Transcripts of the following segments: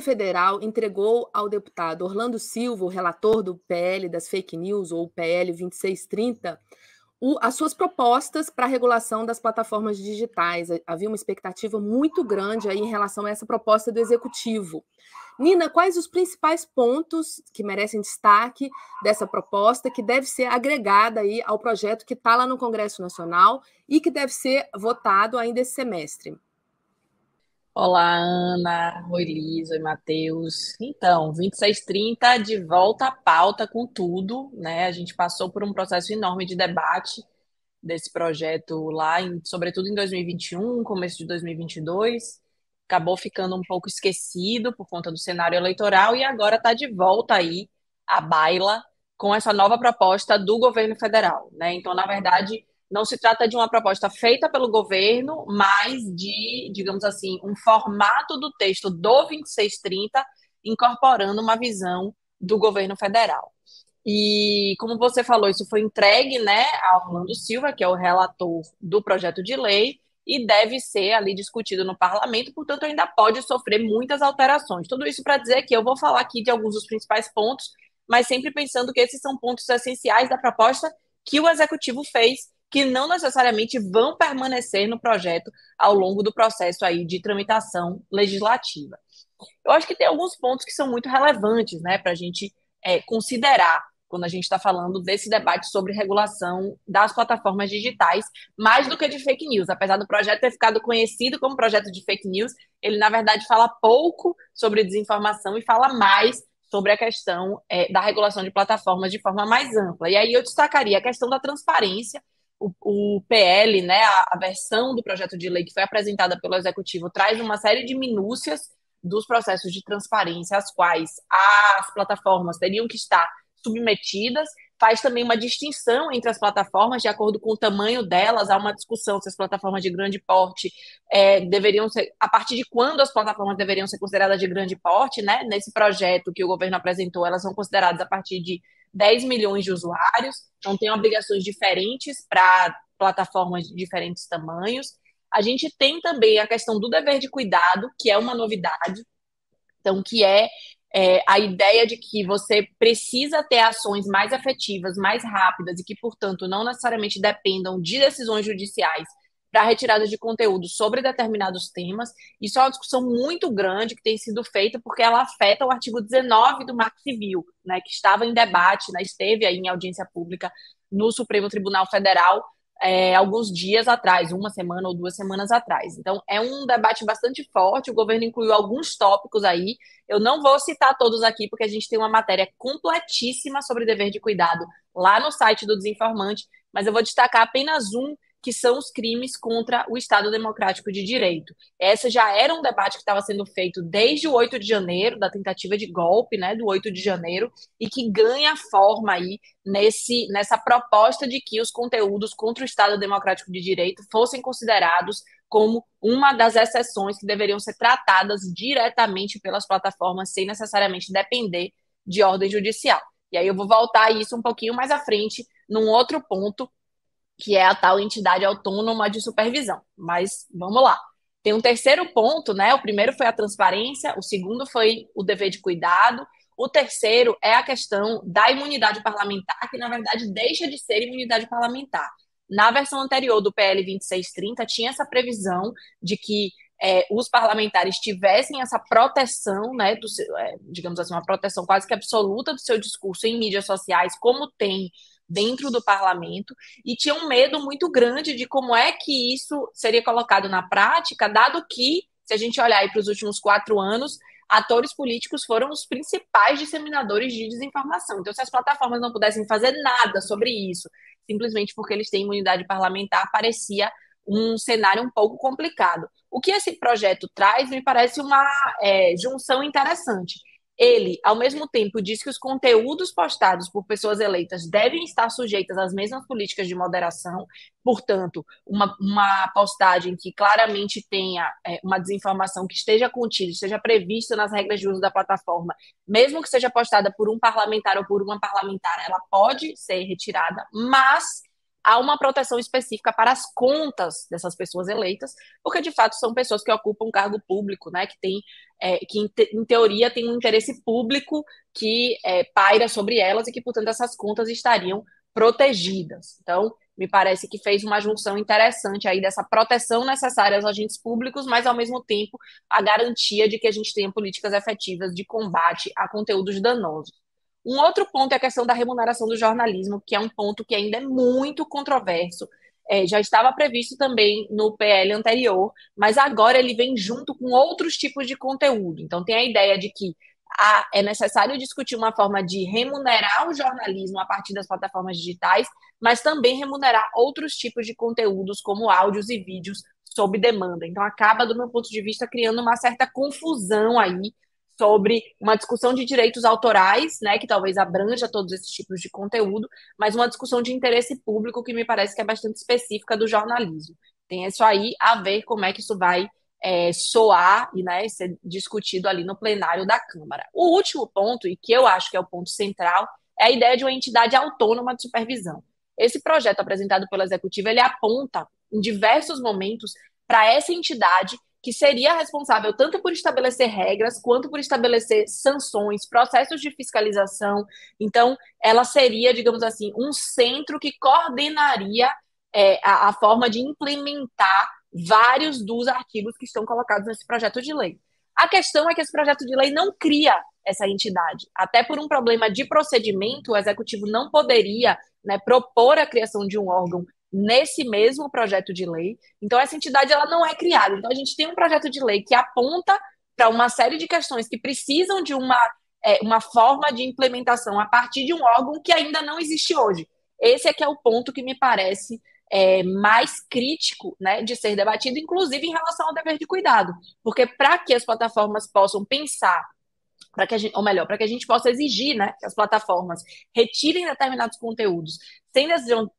Federal entregou ao deputado Orlando Silva, o relator do PL das fake news, ou PL 2630, as suas propostas para a regulação das plataformas digitais. Havia uma expectativa muito grande aí em relação a essa proposta do Executivo. Nina, quais os principais pontos que merecem destaque dessa proposta, que deve ser agregada aí ao projeto que está lá no Congresso Nacional e que deve ser votado ainda esse semestre? Olá, Ana, oi, Liz, oi, Matheus. Então, 2630 de volta à pauta com tudo, né? A gente passou por um processo enorme de debate desse projeto lá, sobretudo em 2021, começo de 2022. Acabou ficando um pouco esquecido por conta do cenário eleitoral e agora está de volta aí à baila com essa nova proposta do governo federal, né? Então, na verdade, não se trata de uma proposta feita pelo governo, mas de, digamos assim, um formato do texto do 2630 incorporando uma visão do governo federal. E como você falou, isso foi entregue, né, ao Orlando Silva, que é o relator do projeto de lei, e deve ser ali discutido no parlamento, portanto, ainda pode sofrer muitas alterações. Tudo isso para dizer que eu vou falar aqui de alguns dos principais pontos, mas sempre pensando que esses são pontos essenciais da proposta que o executivo fez, que não necessariamente vão permanecer no projeto ao longo do processo aí de tramitação legislativa. Eu acho que tem alguns pontos que são muito relevantes, né, para a gente considerar quando a gente está falando desse debate sobre regulação das plataformas digitais, mais do que de fake news. Apesar do projeto ter ficado conhecido como projeto de fake news, ele, na verdade, fala pouco sobre desinformação e fala mais sobre a questão da regulação de plataformas de forma mais ampla. E aí eu destacaria a questão da transparência. O PL, né, a versão do projeto de lei que foi apresentada pelo Executivo, traz uma série de minúcias dos processos de transparência às quais as plataformas teriam que estar submetidas, faz também uma distinção entre as plataformas de acordo com o tamanho delas. Há uma discussão se as plataformas de grande porte deveriam ser, a partir de quando as plataformas deveriam ser consideradas de grande porte, né? Nesse projeto que o governo apresentou, elas são consideradas a partir de 10 milhões de usuários, então tem obrigações diferentes para plataformas de diferentes tamanhos. A gente tem também a questão do dever de cuidado, que é uma novidade, então, que é a ideia de que você precisa ter ações mais efetivas, mais rápidas e que, portanto, não necessariamente dependam de decisões judiciais para a retirada de conteúdo sobre determinados temas. Isso é uma discussão muito grande que tem sido feita porque ela afeta o artigo 19 do Marco Civil, né, que estava em debate, né, esteve aí em audiência pública no Supremo Tribunal Federal alguns dias atrás, uma semana ou 2 semanas atrás. Então, é um debate bastante forte, o governo incluiu alguns tópicos aí, eu não vou citar todos aqui, porque a gente tem uma matéria completíssima sobre dever de cuidado lá no site do Desinformante, mas eu vou destacar apenas um, que são os crimes contra o Estado Democrático de Direito. Essa já era um debate que estava sendo feito desde o 8 de janeiro, da tentativa de golpe, né, do 8 de janeiro, e que ganha forma aí nessa proposta de que os conteúdos contra o Estado Democrático de Direito fossem considerados como uma das exceções que deveriam ser tratadas diretamente pelas plataformas, sem necessariamente depender de ordem judicial. E aí eu vou voltar a isso um pouquinho mais à frente, num outro ponto, que é a tal entidade autônoma de supervisão. Mas vamos lá. Tem um terceiro ponto, né? O primeiro foi a transparência, o segundo foi o dever de cuidado, o terceiro é a questão da imunidade parlamentar, que na verdade deixa de ser imunidade parlamentar. Na versão anterior do PL 2630, tinha essa previsão de que os parlamentares tivessem essa proteção, né, digamos assim, uma proteção quase que absoluta do seu discurso em mídias sociais, como tem dentro do parlamento, e tinha um medo muito grande de como é que isso seria colocado na prática, dado que, se a gente olhar para os últimos 4 anos, atores políticos foram os principais disseminadores de desinformação. Então, se as plataformas não pudessem fazer nada sobre isso, simplesmente porque eles têm imunidade parlamentar, parecia um cenário um pouco complicado. O que esse projeto traz me parece uma junção interessante. Ele, ao mesmo tempo, diz que os conteúdos postados por pessoas eleitas devem estar sujeitas às mesmas políticas de moderação, portanto, uma postagem que claramente tenha uma desinformação que esteja contida, esteja prevista nas regras de uso da plataforma, mesmo que seja postada por um parlamentar ou por uma parlamentar, ela pode ser retirada, mas há uma proteção específica para as contas dessas pessoas eleitas, porque de fato são pessoas que ocupam cargo público, né, que tem, em teoria tem um interesse público que paira sobre elas e que, portanto, essas contas estariam protegidas. Então, me parece que fez uma junção interessante aí dessa proteção necessária aos agentes públicos, mas, ao mesmo tempo, a garantia de que a gente tenha políticas efetivas de combate a conteúdos danosos. Um outro ponto é a questão da remuneração do jornalismo, que é um ponto que ainda é muito controverso. Já estava previsto também no PL anterior, mas agora ele vem junto com outros tipos de conteúdo. Então, tem a ideia de que é necessário discutir uma forma de remunerar o jornalismo a partir das plataformas digitais, mas também remunerar outros tipos de conteúdos, como áudios e vídeos sob demanda. Então, acaba, do meu ponto de vista, criando uma certa confusão aí sobre uma discussão de direitos autorais, né, que talvez abranja todos esses tipos de conteúdo, mas uma discussão de interesse público que me parece que é bastante específica do jornalismo. Tem isso aí a ver como é que isso vai soar e, né, ser discutido ali no plenário da Câmara. O último ponto, e que eu acho que é o ponto central, é a ideia de uma entidade autônoma de supervisão. Esse projeto apresentado pelo Executivo, ele aponta em diversos momentos para essa entidade que seria responsável tanto por estabelecer regras, quanto por estabelecer sanções, processos de fiscalização. Então, ela seria, digamos assim, um centro que coordenaria a forma de implementar vários dos artigos que estão colocados nesse projeto de lei. A questão é que esse projeto de lei não cria essa entidade. Até por um problema de procedimento, o Executivo não poderia, né, propor a criação de um órgão nesse mesmo projeto de lei. Então, essa entidade ela não é criada. Então, a gente tem um projeto de lei que aponta para uma série de questões que precisam de uma forma de implementação a partir de um órgão que ainda não existe hoje. Esse é que é o ponto que me parece mais crítico, né, de ser debatido, inclusive em relação ao dever de cuidado. Porque para que as plataformas possam pensar, para que a gente, ou melhor, para que a gente possa exigir, né, que as plataformas retirem determinados conteúdos sem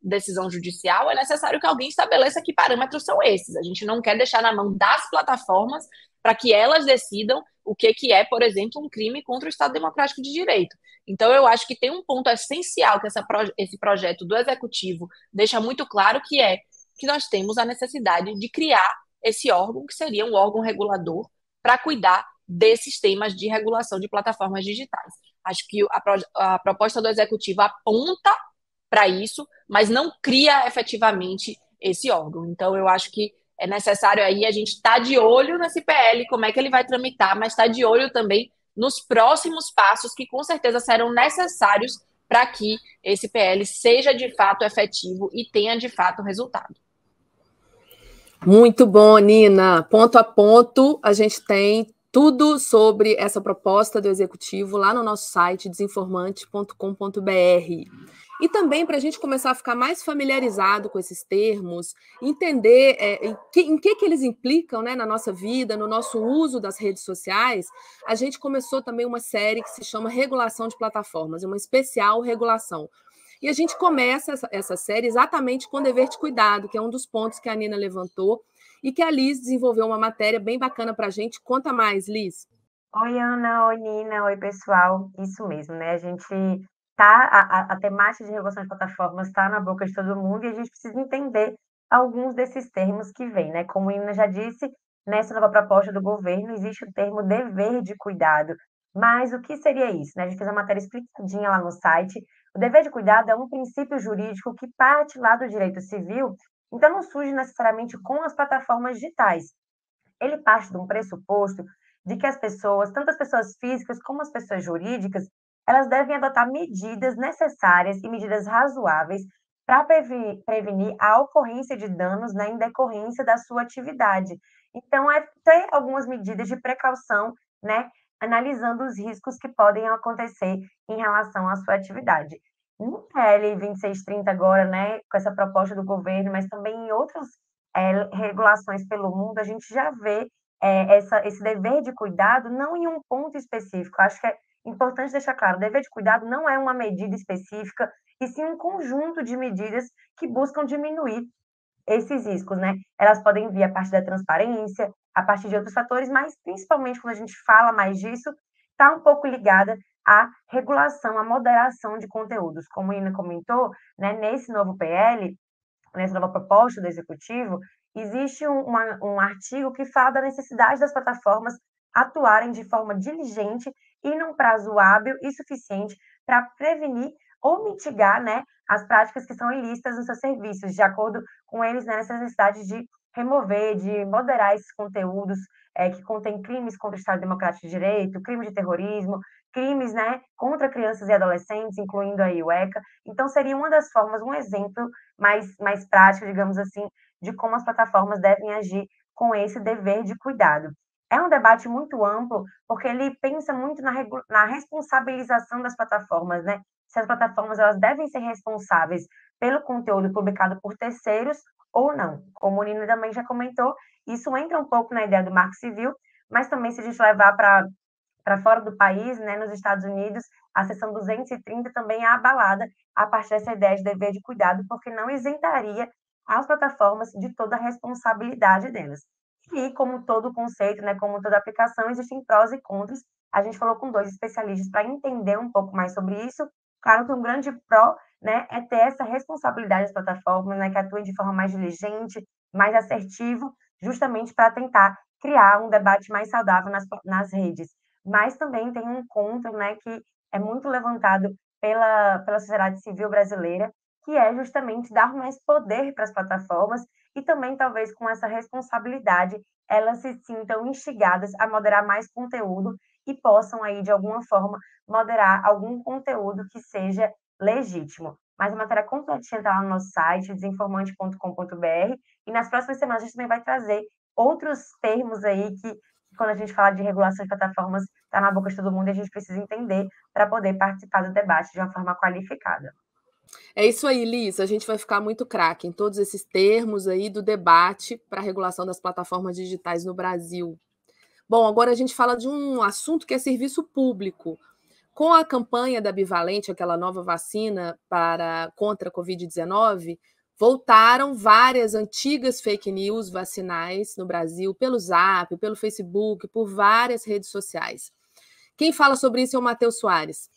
decisão judicial, é necessário que alguém estabeleça que parâmetros são esses. A gente não quer deixar na mão das plataformas para que elas decidam o que é, por exemplo, um crime contra o Estado Democrático de Direito. Então, eu acho que tem um ponto essencial que esse projeto do Executivo deixa muito claro, que é que nós temos a necessidade de criar esse órgão, que seria um órgão regulador, para cuidar desses temas de regulação de plataformas digitais. Acho que a proposta do Executivo aponta para isso, mas não cria efetivamente esse órgão. Então, eu acho que é necessário aí a gente estar de olho nesse PL, como é que ele vai tramitar, mas estar de olho também nos próximos passos que com certeza serão necessários para que esse PL seja de fato efetivo e tenha de fato resultado. Muito bom, Nina. Ponto a ponto, a gente tem tudo sobre essa proposta do Executivo lá no nosso site, desinformante.com.br. E também para a gente começar a ficar mais familiarizado com esses termos, entender em que eles implicam, né, na nossa vida, no nosso uso das redes sociais, a gente começou também uma série que se chama Regulação de Plataformas, uma especial regulação. E a gente começa essa série exatamente com o dever de cuidado, que é um dos pontos que a Nina levantou, e que a Liz desenvolveu uma matéria bem bacana para a gente. Conta mais, Liz. Oi, Ana, oi, Nina, oi, pessoal. Isso mesmo, né? A gente a temática de regulação de plataformas está na boca de todo mundo e a gente precisa entender alguns desses termos que vêm, né? Como a Nina já disse, nessa nova proposta do governo existe o termo dever de cuidado. Mas o que seria isso, né? A gente fez uma matéria explicadinha lá no site. O dever de cuidado é um princípio jurídico que parte lá do direito civil, então não surge necessariamente com as plataformas digitais. Ele parte de um pressuposto de que as pessoas, tanto as pessoas físicas como as pessoas jurídicas, elas devem adotar medidas necessárias e medidas razoáveis para prevenir a ocorrência de danos, né, em decorrência da sua atividade. Então, é ter algumas medidas de precaução, né, analisando os riscos que podem acontecer em relação à sua atividade. No PL 2630 agora, né, com essa proposta do governo, mas também em outras regulações pelo mundo, a gente já vê esse dever de cuidado não em um ponto específico. Acho que é importante deixar claro, o dever de cuidado não é uma medida específica, e sim um conjunto de medidas que buscam diminuir esses riscos, né? Elas podem vir a partir da transparência, a partir de outros fatores, mas principalmente quando a gente fala mais disso, está um pouco ligada à regulação, à moderação de conteúdos. Como a Ina comentou, né, nesse novo PL, nessa nova proposta do Executivo, existe um artigo que fala da necessidade das plataformas atuarem de forma diligente e num prazo hábil e suficiente para prevenir ou mitigar, né, as práticas que são ilícitas nos seus serviços, de acordo com eles, né, nessa necessidade de remover, de moderar esses conteúdos que contêm crimes contra o Estado Democrático de Direito, crime de terrorismo, crimes, né, contra crianças e adolescentes, incluindo aí o ECA. Então, seria uma das formas, um exemplo mais prático, digamos assim, de como as plataformas devem agir com esse dever de cuidado. É um debate muito amplo, porque ele pensa muito na responsabilização das plataformas, né? Se as plataformas elas devem ser responsáveis pelo conteúdo publicado por terceiros ou não. Como o Nino também já comentou, isso entra um pouco na ideia do Marco Civil, mas também se a gente levar para fora do país, né, nos Estados Unidos, a seção 230 também é abalada a partir dessa ideia de dever de cuidado, porque não isentaria as plataformas de toda a responsabilidade delas. E como todo conceito, né, como toda aplicação, existem prós e contras. A gente falou com 2 especialistas para entender um pouco mais sobre isso. Claro que um grande pró, né, é ter essa responsabilidade das plataformas, né, que atuem de forma mais diligente, mais assertivo, justamente para tentar criar um debate mais saudável nas redes. Mas também tem um contra, né, que é muito levantado pela sociedade civil brasileira, que é justamente dar mais poder para as plataformas e também, talvez, com essa responsabilidade, elas se sintam instigadas a moderar mais conteúdo e possam aí, de alguma forma, moderar algum conteúdo que seja legítimo. Mas a matéria completinha está lá no nosso site, desinformante.com.br, e nas próximas semanas a gente também vai trazer outros termos aí que quando a gente fala de regulação de plataformas, está na boca de todo mundo e a gente precisa entender para poder participar do debate de uma forma qualificada. É isso aí, Liz. A gente vai ficar muito craque em todos esses termos aí do debate para a regulação das plataformas digitais no Brasil. Bom, agora a gente fala de um assunto que é serviço público. Com a campanha da Bivalente, aquela nova vacina contra a Covid-19, voltaram várias antigas fake news vacinais no Brasil, pelo Zap, pelo Facebook, por várias redes sociais. Quem fala sobre isso é o Matheus Soares.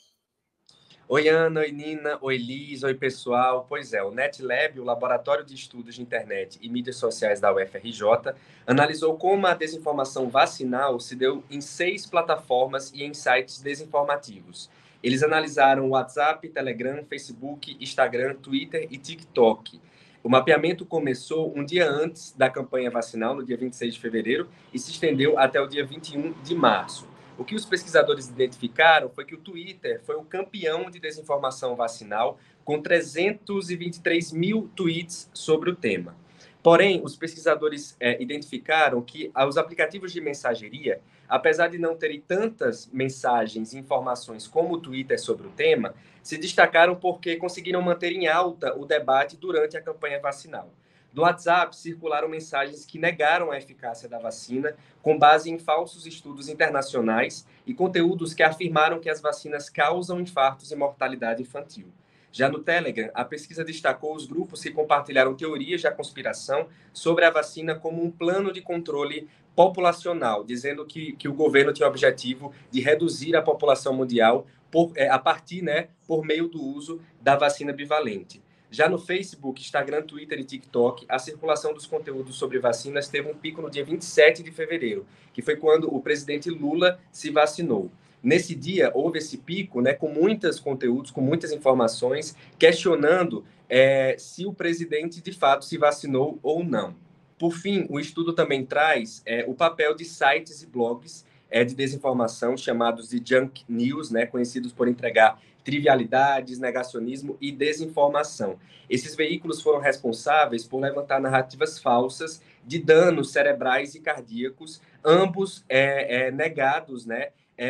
Oi, Ana, oi, Nina, oi, Liz, oi, pessoal. Pois é, o NetLab, o Laboratório de Estudos de Internet e Mídias Sociais da UFRJ, analisou como a desinformação vacinal se deu em 6 plataformas e em sites desinformativos. Eles analisaram o WhatsApp, Telegram, Facebook, Instagram, Twitter e TikTok. O mapeamento começou um dia antes da campanha vacinal, no dia 26 de fevereiro, e se estendeu até o dia 21 de março. O que os pesquisadores identificaram foi que o Twitter foi o campeão de desinformação vacinal, com 323 mil tweets sobre o tema. Porém, os pesquisadores identificaram que os aplicativos de mensageria, apesar de não terem tantas mensagens e informações como o Twitter sobre o tema, se destacaram porque conseguiram manter em alta o debate durante a campanha vacinal. No WhatsApp, circularam mensagens que negaram a eficácia da vacina, com base em falsos estudos internacionais e conteúdos que afirmaram que as vacinas causam infartos e mortalidade infantil. Já no Telegram, a pesquisa destacou os grupos que compartilharam teorias da conspiração sobre a vacina como um plano de controle populacional, dizendo que o governo tinha o objetivo de reduzir a população mundial por meio do uso da vacina bivalente. Já no Facebook, Instagram, Twitter e TikTok, a circulação dos conteúdos sobre vacinas teve um pico no dia 27 de fevereiro, que foi quando o presidente Lula se vacinou. Nesse dia, houve esse pico, né, com muitos conteúdos, com muitas informações, questionando se o presidente, de fato, se vacinou ou não. Por fim, o estudo também traz o papel de sites e blogs de desinformação, chamados de junk news, né, conhecidos por entregar trivialidades, negacionismo e desinformação. Esses veículos foram responsáveis por levantar narrativas falsas de danos cerebrais e cardíacos, ambos negados, né,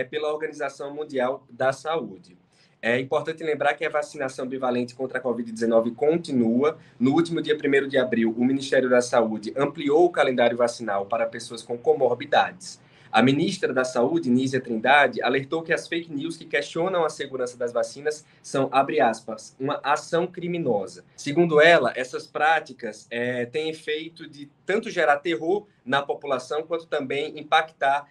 pela Organização Mundial da Saúde. É importante lembrar que a vacinação bivalente contra a Covid-19 continua. No último dia 1º de abril, o Ministério da Saúde ampliou o calendário vacinal para pessoas com comorbidades. A ministra da Saúde, Nízia Trindade, alertou que as fake news que questionam a segurança das vacinas são, abre aspas, uma ação criminosa. Segundo ela, essas práticas têm efeito de tanto gerar terror na população, quanto também impactar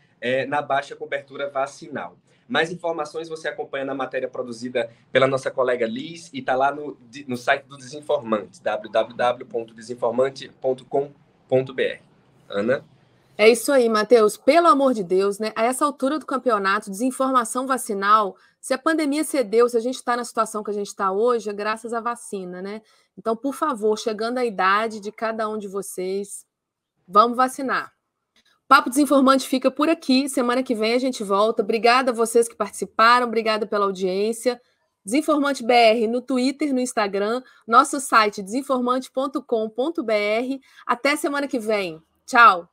na baixa cobertura vacinal. Mais informações você acompanha na matéria produzida pela nossa colega Liz e está lá no site do Desinformante, www.desinformante.com.br. Ana? É isso aí, Matheus. Pelo amor de Deus, né? A essa altura do campeonato, desinformação vacinal, se a pandemia cedeu, se a gente está na situação que a gente está hoje, é graças à vacina, né? Então, por favor, chegando à idade de cada um de vocês, vamos vacinar. Papo Desinformante fica por aqui. Semana que vem a gente volta. Obrigada a vocês que participaram, obrigada pela audiência. Desinformante BR no Twitter, no Instagram, nosso site desinformante.com.br. Até semana que vem. Tchau!